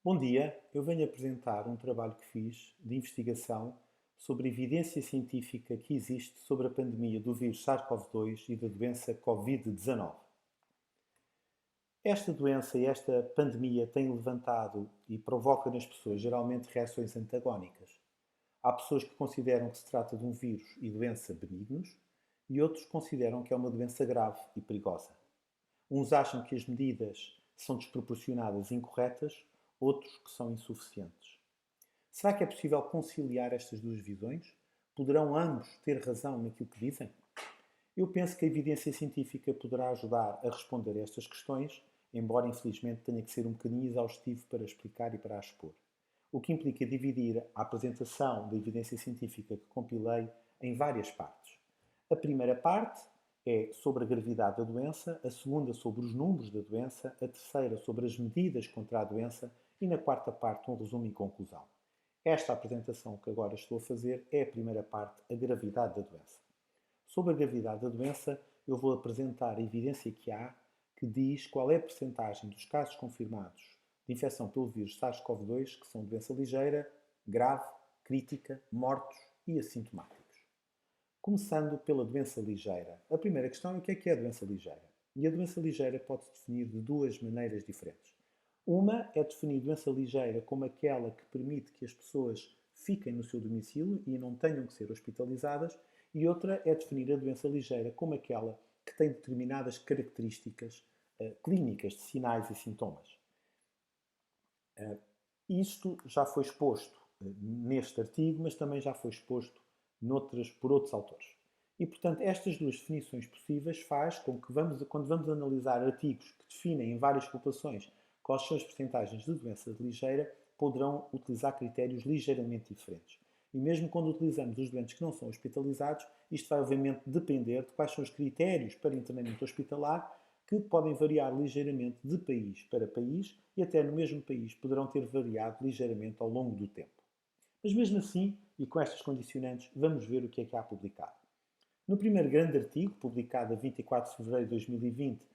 Bom dia, eu venho apresentar um trabalho que fiz de investigação sobre a evidência científica que existe sobre a pandemia do vírus SARS-CoV-2 e da doença Covid-19. Esta doença e esta pandemia têm levantado e provoca nas pessoas geralmente reações antagónicas. Há pessoas que consideram que se trata de um vírus e doença benignos e outros consideram que é uma doença grave e perigosa. Uns acham que as medidas são desproporcionadas e incorretas, outros que são insuficientes. Será que é possível conciliar estas duas visões? Poderão ambos ter razão naquilo que dizem? Eu penso que a evidência científica poderá ajudar a responder a estas questões, embora infelizmente tenha que ser um bocadinho exaustivo para explicar e para expor. O que implica dividir a apresentação da evidência científica que compilei em várias partes. A primeira parte é sobre a gravidade da doença, a segunda sobre os números da doença, a terceira sobre as medidas contra a doença e na quarta parte um resumo e conclusão. Esta apresentação que agora estou a fazer é a primeira parte, a gravidade da doença. Sobre a gravidade da doença, eu vou apresentar a evidência que há que diz qual é a percentagem dos casos confirmados de infecção pelo vírus SARS-CoV-2 que são doença ligeira, grave, crítica, mortos e assintomáticos. Começando pela doença ligeira. A primeira questão é o que é a doença ligeira? E a doença ligeira pode-se definir de duas maneiras diferentes. Uma é definir doença ligeira como aquela que permite que as pessoas fiquem no seu domicílio e não tenham que ser hospitalizadas, e outra é definir a doença ligeira como aquela que tem determinadas características clínicas de sinais e sintomas. Isto já foi exposto neste artigo, mas também já foi exposto por outros autores. E, portanto, estas duas definições possíveis faz com que, quando vamos analisar artigos que definem em várias populações quais são as percentagens de doença ligeira, poderão utilizar critérios ligeiramente diferentes. E mesmo quando utilizamos os doentes que não são hospitalizados, isto vai obviamente depender de quais são os critérios para internamento hospitalar, que podem variar ligeiramente de país para país e até no mesmo país poderão ter variado ligeiramente ao longo do tempo. Mas mesmo assim, e com estas condicionantes, vamos ver o que é que há publicado. No primeiro grande artigo, publicado a 24 de fevereiro de 2020,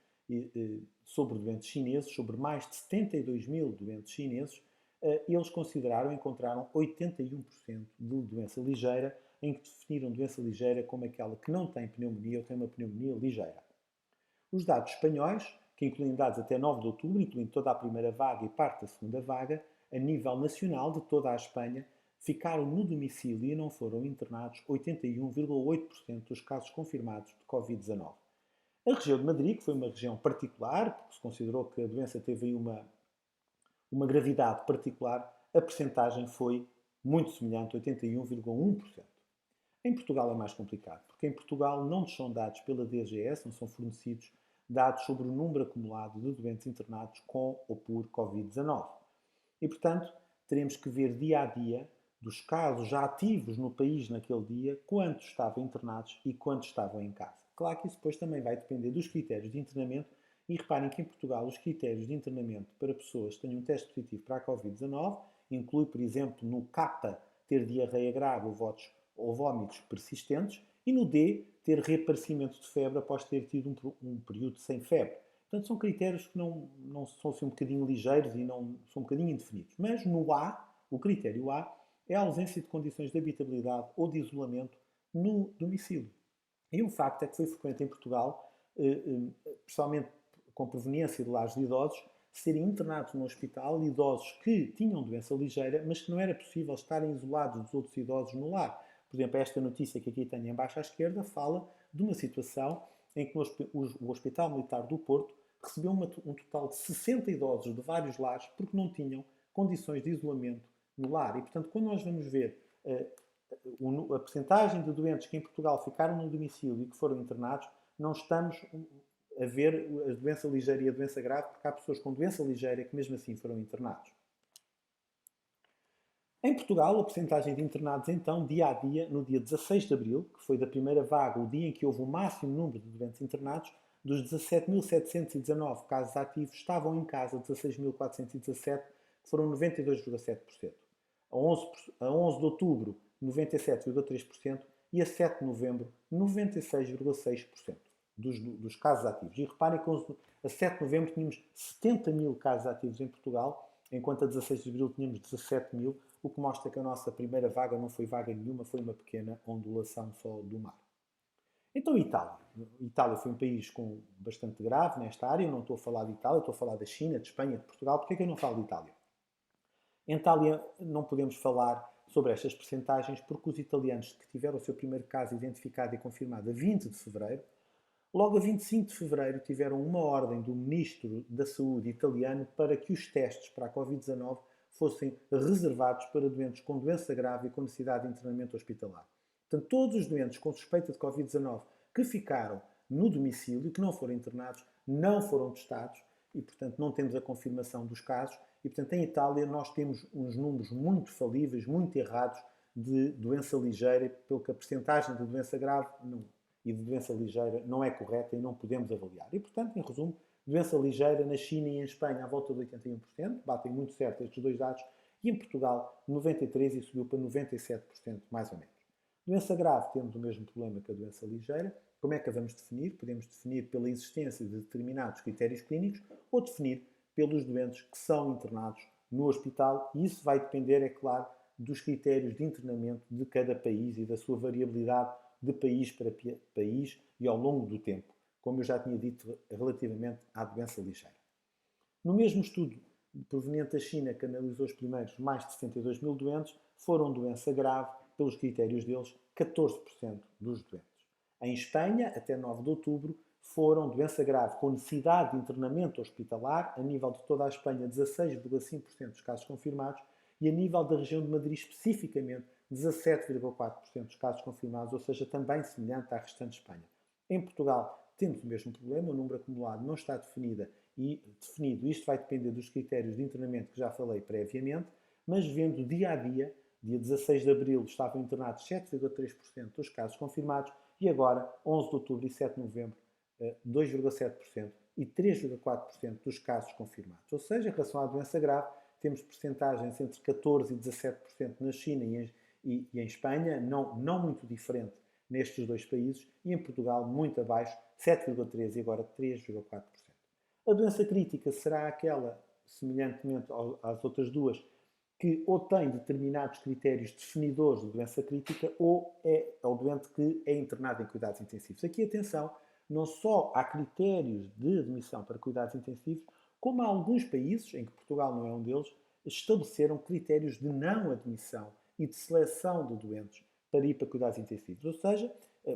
sobre doentes chineses, sobre mais de 72 mil doentes chineses, eles encontraram 81% de doença ligeira, em que definiram doença ligeira como aquela que não tem pneumonia ou tem uma pneumonia ligeira. Os dados espanhóis, que incluem dados até 9 de outubro, incluindo toda a primeira vaga e parte da segunda vaga, a nível nacional de toda a Espanha, ficaram no domicílio e não foram internados 81,8% dos casos confirmados de Covid-19. A região de Madrid, que foi uma região particular, porque se considerou que a doença teve aí uma gravidade particular, a percentagem foi muito semelhante, 81,1%. Em Portugal é mais complicado, porque em Portugal não nos são dados pela DGS, não são fornecidos dados sobre o número acumulado de doentes internados com ou por Covid-19. E, portanto, teremos que ver dia a dia dos casos já ativos no país naquele dia, quantos estavam internados e quantos estavam em casa. Claro que isso depois também vai depender dos critérios de internamento e reparem que em Portugal os critérios de internamento para pessoas que tenham um teste positivo para a Covid-19 inclui, por exemplo, no K ter diarreia grave ou vómitos persistentes e no D ter reaparecimento de febre após ter tido um período sem febre. Portanto, são critérios que não são assim um bocadinho ligeiros e não são um bocadinho indefinidos. Mas no A, o critério A, é a ausência de condições de habitabilidade ou de isolamento no domicílio. E um facto é que foi frequente em Portugal, principalmente com proveniência de lares de idosos, serem internados no hospital idosos que tinham doença ligeira, mas que não era possível estarem isolados dos outros idosos no lar. Por exemplo, esta notícia que aqui tenho em baixo à esquerda fala de uma situação em que o Hospital Militar do Porto recebeu um total de 60 idosos de vários lares porque não tinham condições de isolamento no lar. E, portanto, quando nós vamos ver a percentagem de doentes que em Portugal ficaram no domicílio e que foram internados, não estamos a ver a doença ligeira e a doença grave, porque há pessoas com doença ligeira que mesmo assim foram internados. Em Portugal, a percentagem de internados, então, dia a dia, no dia 16 de abril, que foi da primeira vaga, o dia em que houve o máximo número de doentes internados, dos 17.719 casos ativos, estavam em casa 16.417, que foram 92,7%. A 11 de outubro, 97,3% e a 7 de novembro, 96,6% dos casos ativos. E reparem que a 7 de novembro tínhamos 70 mil casos ativos em Portugal enquanto a 16 de abril tínhamos 17 mil, o que mostra que a nossa primeira vaga não foi vaga nenhuma, foi uma pequena ondulação só do mar. Então, Itália. Itália foi um país bastante grave nesta área. Eu não estou a falar de Itália, estou a falar da China, de Espanha, de Portugal. Porquê é que eu não falo de Itália? Em Itália não podemos falar sobre estas percentagens porque os italianos que tiveram o seu primeiro caso identificado e confirmado a 20 de fevereiro, logo a 25 de fevereiro tiveram uma ordem do Ministro da Saúde italiano para que os testes para a Covid-19 fossem reservados para doentes com doença grave e com necessidade de internamento hospitalar. Portanto, todos os doentes com suspeita de Covid-19 que ficaram no domicílio, que não foram internados, não foram testados e, portanto, não temos a confirmação dos casos. E, portanto, em Itália nós temos uns números muito falíveis, muito errados de doença ligeira, pelo que a percentagem de doença grave e de doença ligeira não é correta e não podemos avaliar. E, portanto, em resumo, doença ligeira na China e em Espanha à volta de 81%, batem muito certo estes dois dados, e em Portugal 93% e subiu para 97%, mais ou menos. Doença grave, temos o mesmo problema que a doença ligeira. Como é que a vamos definir? Podemos definir pela existência de determinados critérios clínicos ou definir pelos doentes que são internados no hospital, e isso vai depender, é claro, dos critérios de internamento de cada país e da sua variabilidade de país para país e ao longo do tempo, como eu já tinha dito relativamente à doença ligeira. No mesmo estudo proveniente da China, que analisou os primeiros mais de 72 mil doentes, foram doença grave, pelos critérios deles, 14% dos doentes. Em Espanha, até 9 de outubro, foram doença grave com necessidade de internamento hospitalar, a nível de toda a Espanha, 16,5% dos casos confirmados, e a nível da região de Madrid, especificamente, 17,4% dos casos confirmados, ou seja, também semelhante à restante Espanha. Em Portugal, temos o mesmo problema, o número acumulado não está definido. Isto vai depender dos critérios de internamento que já falei previamente, mas vendo dia a dia, dia 16 de abril estavam internados 7,3% dos casos confirmados e agora, 11 de outubro e 7 de novembro, 2,7% e 3,4% dos casos confirmados. Ou seja, em relação à doença grave, temos percentagens entre 14% e 17% na China e em Espanha, não muito diferente nestes dois países, e em Portugal muito abaixo, 7,3% e agora 3,4%. A doença crítica será aquela, semelhantemente às outras duas, que ou tem determinados critérios definidores de doença crítica ou é o doente que é internado em cuidados intensivos. Aqui, atenção, não só há critérios de admissão para cuidados intensivos, como há alguns países, em que Portugal não é um deles, estabeleceram critérios de não admissão e de seleção de doentes para ir para cuidados intensivos. Ou seja,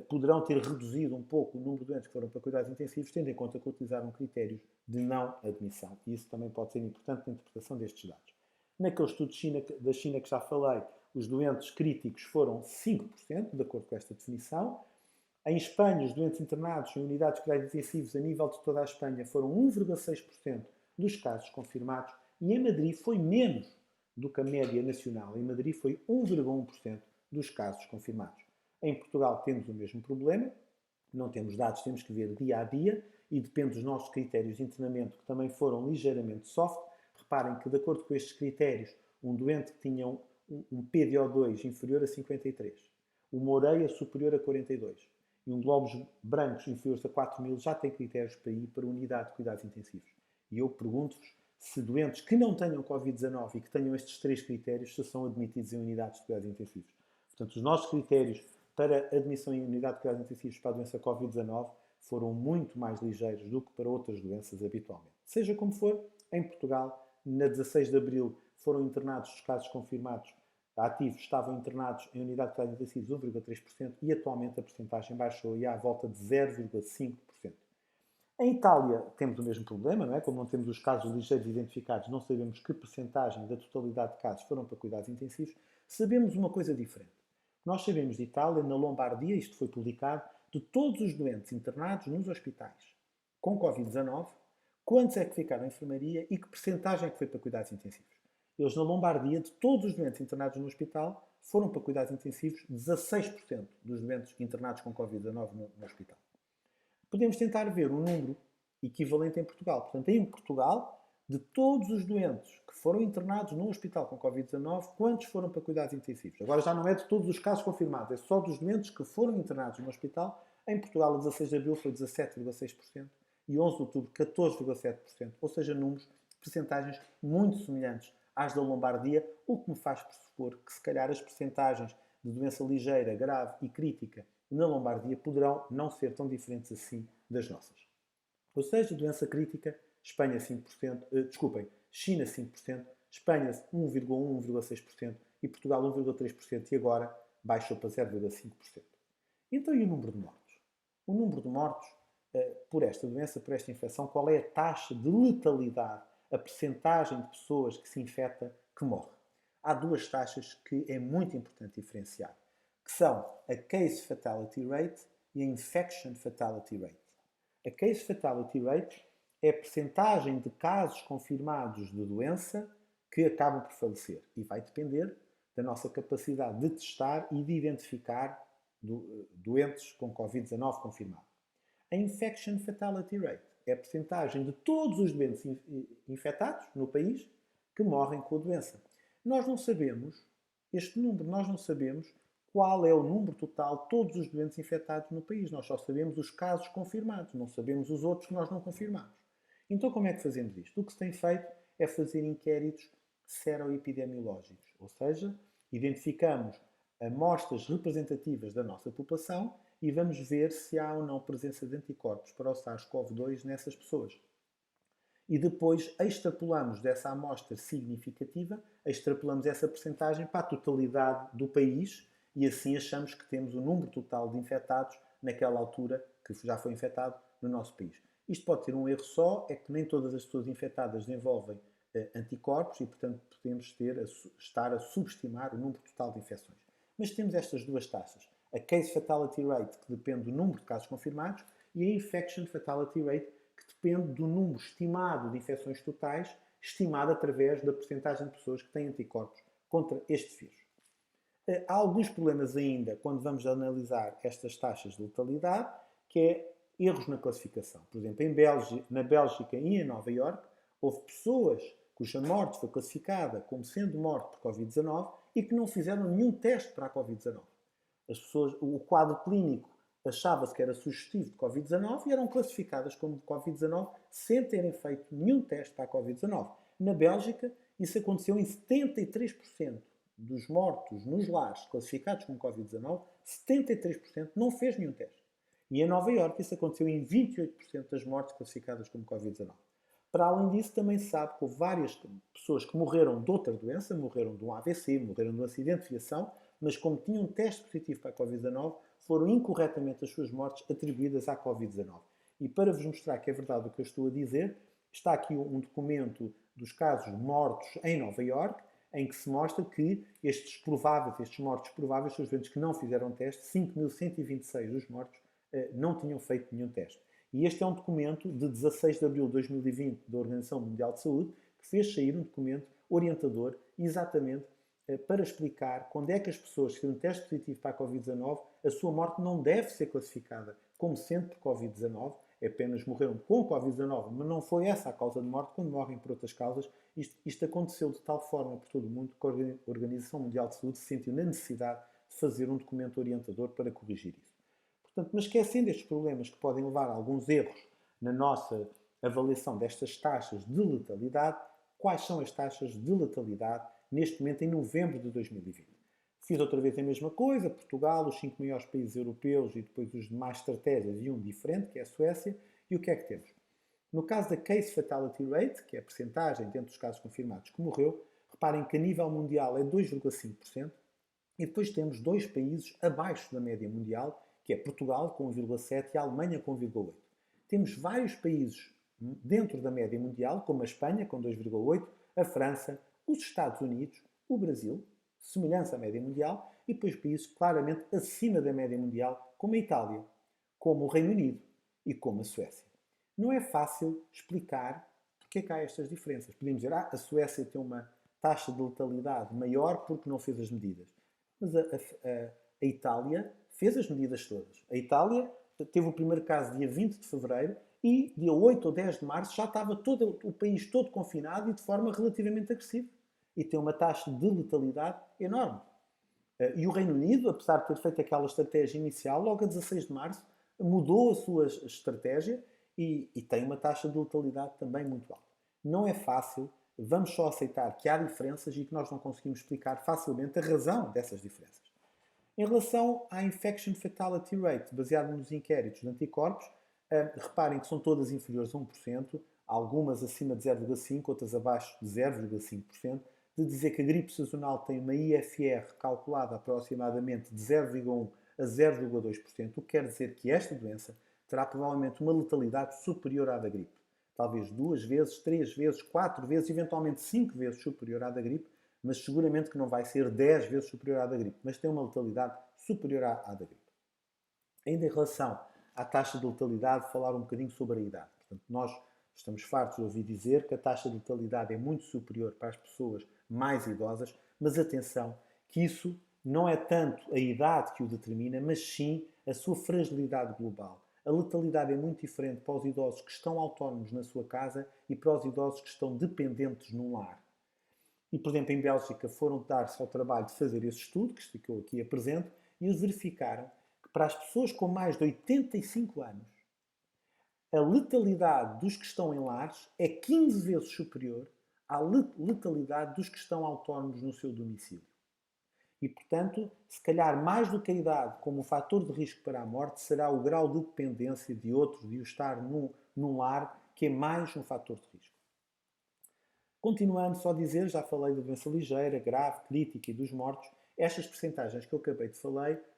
poderão ter reduzido um pouco o número de doentes que foram para cuidados intensivos, tendo em conta que utilizaram critérios de não admissão. E isso também pode ser importante na interpretação destes dados. Naquele estudo da China que já falei, os doentes críticos foram 5%, de acordo com esta definição. Em Espanha, os doentes internados em unidades de cuidados intensivos a nível de toda a Espanha foram 1,6% dos casos confirmados e em Madrid foi menos do que a média nacional. Em Madrid foi 1,1% dos casos confirmados. Em Portugal temos o mesmo problema, não temos dados, temos que ver dia a dia e depende dos nossos critérios de internamento que também foram ligeiramente soft. Reparem que, de acordo com estes critérios, um doente que tinha um PDO2 inferior a 53, uma orelha superior a 42 e um glóbulos brancos inferiores a 4.000 já tem critérios para ir para a unidade de cuidados intensivos. E eu pergunto-vos se doentes que não tenham Covid-19 e que tenham estes três critérios se são admitidos em unidades de cuidados intensivos. Portanto, os nossos critérios para admissão em unidade de cuidados intensivos para a doença Covid-19 foram muito mais ligeiros do que para outras doenças habitualmente. Seja como for, em Portugal, na 16 de abril, foram internados os casos confirmados ativos, estavam internados em unidade de cuidados intensivos 1,3% e atualmente a percentagem baixou e há à volta de 0,5%. Em Itália temos o mesmo problema, não é? Como não temos os casos ligeiros identificados, não sabemos que percentagem da totalidade de casos foram para cuidados intensivos. Sabemos uma coisa diferente. Nós sabemos de Itália, na Lombardia, isto foi publicado, de todos os doentes internados nos hospitais com Covid-19, quantos é que ficaram em enfermaria e que percentagem é que foi para cuidados intensivos. Eles, na Lombardia, de todos os doentes internados no hospital, foram para cuidados intensivos 16% dos doentes internados com Covid-19 no hospital. Podemos tentar ver um número equivalente em Portugal. Portanto, em Portugal, de todos os doentes que foram internados no hospital com Covid-19, quantos foram para cuidados intensivos? Agora já não é de todos os casos confirmados, é só dos doentes que foram internados no hospital. Em Portugal, a 16 de abril foi 17,6% e 11 de outubro 14,7%, ou seja, números percentagens muito semelhantes às da Lombardia, o que me faz pressupor que, se calhar, as percentagens de doença ligeira, grave e crítica na Lombardia poderão não ser tão diferentes assim das nossas. Ou seja, doença crítica, Espanha 5%, China 5%, Espanha 1,1, 1,6% e Portugal 1,3% e agora baixou para 0,5%. Então, e o número de mortos? O número de mortos por esta doença, por esta infecção, qual é a taxa de letalidade, a percentagem de pessoas que se infecta que morre? Há duas taxas que é muito importante diferenciar, que são a Case Fatality Rate e a Infection Fatality Rate. A Case Fatality Rate é a percentagem de casos confirmados de doença que acabam por falecer e vai depender da nossa capacidade de testar e de identificar doentes com Covid-19 confirmado. A Infection Fatality Rate é a percentagem de todos os doentes infectados no país que morrem com a doença. Nós não sabemos este número, nós não sabemos qual é o número total de todos os doentes infectados no país. Nós só sabemos os casos confirmados, não sabemos os outros que nós não confirmamos. Então, como é que fazemos isto? O que se tem feito é fazer inquéritos seroepidemiológicos, ou seja, identificamos amostras representativas da nossa população e vamos ver se há ou não presença de anticorpos para o SARS-CoV-2 nessas pessoas. E depois extrapolamos dessa amostra significativa, extrapolamos essa percentagem para a totalidade do país e assim achamos que temos o número total de infectados naquela altura que já foi infectado no nosso país. Isto pode ter um erro só, é que nem todas as pessoas infectadas desenvolvem anticorpos e, portanto, podemos estar a subestimar o número total de infecções. Mas temos estas duas taxas. A Case Fatality Rate, que depende do número de casos confirmados, e a Infection Fatality Rate, que depende do número estimado de infecções totais, estimado através da percentagem de pessoas que têm anticorpos contra este vírus. Há alguns problemas ainda quando vamos analisar estas taxas de letalidade, que é erros na classificação. Por exemplo, na Bélgica e em Nova Iorque, houve pessoas cuja morte foi classificada como sendo morte por Covid-19 e que não fizeram nenhum teste para a Covid-19. O quadro clínico achava-se que era sugestivo de Covid-19 e eram classificadas como Covid-19 sem terem feito nenhum teste para a Covid-19. Na Bélgica, isso aconteceu em 73% dos mortos nos lares classificados como Covid-19, 73% não fez nenhum teste. E em Nova Iorque isso aconteceu em 28% das mortes classificadas como Covid-19. Para além disso, também se sabe que houve várias pessoas que morreram de outra doença, morreram de um AVC, morreram de um acidente de viação, mas como tinham um teste positivo para a Covid-19, foram incorretamente as suas mortes atribuídas à Covid-19. E para vos mostrar que é verdade o que eu estou a dizer, está aqui um documento dos casos mortos em Nova Iorque, em que se mostra que estes mortos prováveis, são os doentes que não fizeram teste, 5.126 dos mortos não tinham feito nenhum teste. E este é um documento de 16 de abril de 2020 da Organização Mundial de Saúde, que fez sair um documento orientador exatamente para explicar quando é que as pessoas que têm um teste positivo para a Covid-19, a sua morte não deve ser classificada como sendo por Covid-19, apenas morreram com Covid-19, mas não foi essa a causa de morte, quando morrem por outras causas. Isto aconteceu de tal forma por todo o mundo que a Organização Mundial de Saúde se sentiu na necessidade de fazer um documento orientador para corrigir isso. Portanto, mas esquecendo estes problemas que podem levar a alguns erros na nossa avaliação destas taxas de letalidade, quais são as taxas de letalidade neste momento em novembro de 2020? Fiz outra vez a mesma coisa, Portugal, os 5 maiores países europeus e depois os demais estratégias e um diferente, que é a Suécia, e o que é que temos? No caso da Case Fatality Rate, que é a percentagem dentro dos casos confirmados que morreu, reparem que a nível mundial é 2,5%, e depois temos dois países abaixo da média mundial, que é Portugal com 1,7% e a Alemanha com 1,8%. Temos vários países dentro da média mundial, como a Espanha com 2,8%, a França, os Estados Unidos, o Brasil, semelhança à média mundial, e depois países claramente acima da média mundial, como a Itália, como o Reino Unido e como a Suécia. Não é fácil explicar porque é que há estas diferenças. Podemos dizer, a Suécia tem uma taxa de letalidade maior porque não fez as medidas. Mas a Itália fez as medidas todas. A Itália teve o primeiro caso dia 20 de fevereiro e dia 8 ou 10 de março já estava todo o país todo confinado e de forma relativamente agressiva. E tem uma taxa de letalidade enorme. E o Reino Unido, apesar de ter feito aquela estratégia inicial, logo a 16 de março, mudou a sua estratégia e tem uma taxa de letalidade também muito alta. não é fácil, vamos só aceitar que há diferenças e que nós não conseguimos explicar facilmente a razão dessas diferenças. Em relação à Infection Fatality Rate, baseado nos inquéritos de anticorpos, reparem que são todas inferiores a 1%, algumas acima de 0,5%, outras abaixo de 0,5%, de dizer que a gripe sazonal tem uma IFR calculada aproximadamente de 0,1% a 0,2%, o que quer dizer que esta doença terá provavelmente uma letalidade superior à da gripe. Talvez 2 vezes, 3 vezes, 4 vezes, eventualmente 5 vezes superior à da gripe, mas seguramente que não vai ser 10 vezes superior à da gripe, mas tem uma letalidade superior à da gripe. Ainda em relação à taxa de letalidade, falar um bocadinho sobre a idade. Portanto, nós estamos fartos de ouvir dizer que a taxa de letalidade é muito superior para as pessoas mais idosas, mas atenção, que isso não é tanto a idade que o determina, mas sim a sua fragilidade global. A letalidade é muito diferente para os idosos que estão autónomos na sua casa e para os idosos que estão dependentes num lar. E, por exemplo, em Bélgica foram dar-se ao trabalho de fazer esse estudo, que eu aqui apresento, e eles verificaram que para as pessoas com mais de 85 anos, a letalidade dos que estão em lares é 15 vezes superior à letalidade dos que estão autónomos no seu domicílio. E, portanto, se calhar mais do que a idade como um fator de risco para a morte, será o grau de dependência de outros, de o estar num lar, que é mais um fator de risco. Continuando só a dizer, já falei da doença ligeira, grave, crítica e dos mortos, estas percentagens que eu acabei de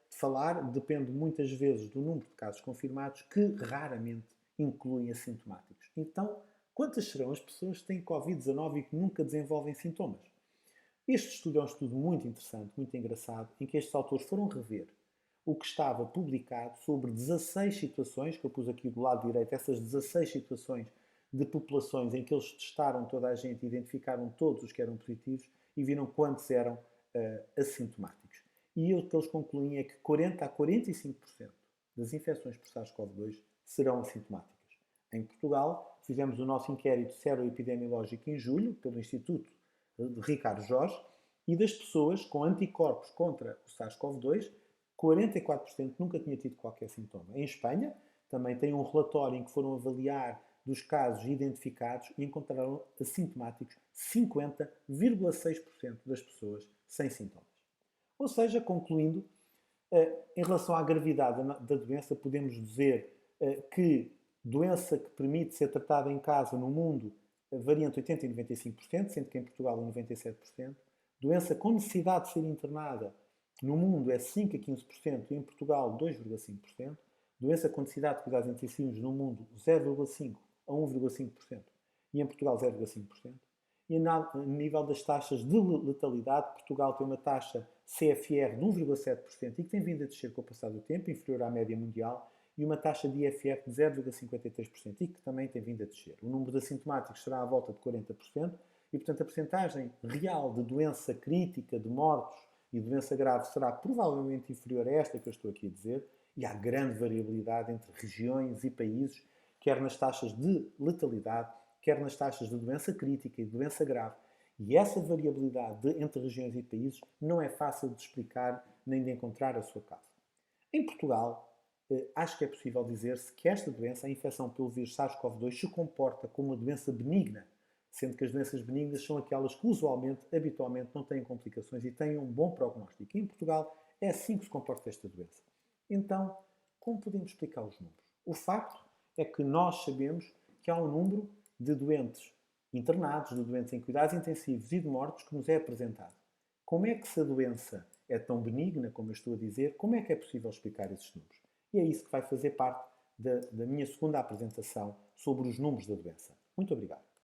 falar dependem muitas vezes do número de casos confirmados, que raramente incluem assintomáticos. Então, quantas serão as pessoas que têm Covid-19 e que nunca desenvolvem sintomas? Este estudo é um estudo muito interessante, muito engraçado, em que estes autores foram rever o que estava publicado sobre 16 situações, que eu pus aqui do lado direito, essas 16 situações de populações em que eles testaram toda a gente, identificaram todos os que eram positivos e viram quantos eram assintomáticos. E o que eles concluem é que 40 a 45% das infecções por SARS-CoV-2 serão assintomáticas. Em Portugal, fizemos o nosso inquérito seroepidemiológico em julho, pelo Instituto de Ricardo Jorge, e das pessoas com anticorpos contra o SARS-CoV-2, 44% nunca tinha tido qualquer sintoma. Em Espanha, também tem um relatório em que foram avaliar dos casos identificados e encontraram assintomáticos 50,6% das pessoas sem sintomas. Ou seja, concluindo, em relação à gravidade da doença, podemos dizer que doença que permite ser tratada em casa no mundo varia entre 80% e 95%, sendo que em Portugal é 97%. Doença com necessidade de ser internada no mundo é 5% a 15% e em Portugal 2,5%. Doença com necessidade de cuidados intensivos no mundo 0,5% a 1,5% e em Portugal 0,5%. E a nível das taxas de letalidade, Portugal tem uma taxa CFR de 1,7% e que tem vindo a descer com o passar do tempo, inferior à média mundial, e uma taxa de IFR de 0,53% e que também tem vindo a descer. O número de assintomáticos será à volta de 40% e, portanto, a percentagem real de doença crítica, de mortos e de doença grave será provavelmente inferior a esta que eu estou aqui a dizer, e há grande variabilidade entre regiões e países, quer nas taxas de letalidade, quer nas taxas de doença crítica e de doença grave. E essa variabilidade entre regiões e países não é fácil de explicar nem de encontrar a sua causa. Em Portugal, acho que é possível dizer-se que esta doença, a infecção pelo vírus SARS-CoV-2, se comporta como uma doença benigna, sendo que as doenças benignas são aquelas que usualmente, habitualmente, não têm complicações e têm um bom prognóstico. E em Portugal é assim que se comporta esta doença. Então, como podemos explicar os números? O facto é que nós sabemos que há um número de doentes internados, de doentes em cuidados intensivos e de mortos que nos é apresentado. Como é que se a doença é tão benigna, como eu estou a dizer, como é que é possível explicar esses números? E é isso que vai fazer parte da minha segunda apresentação sobre os números da doença. Muito obrigado.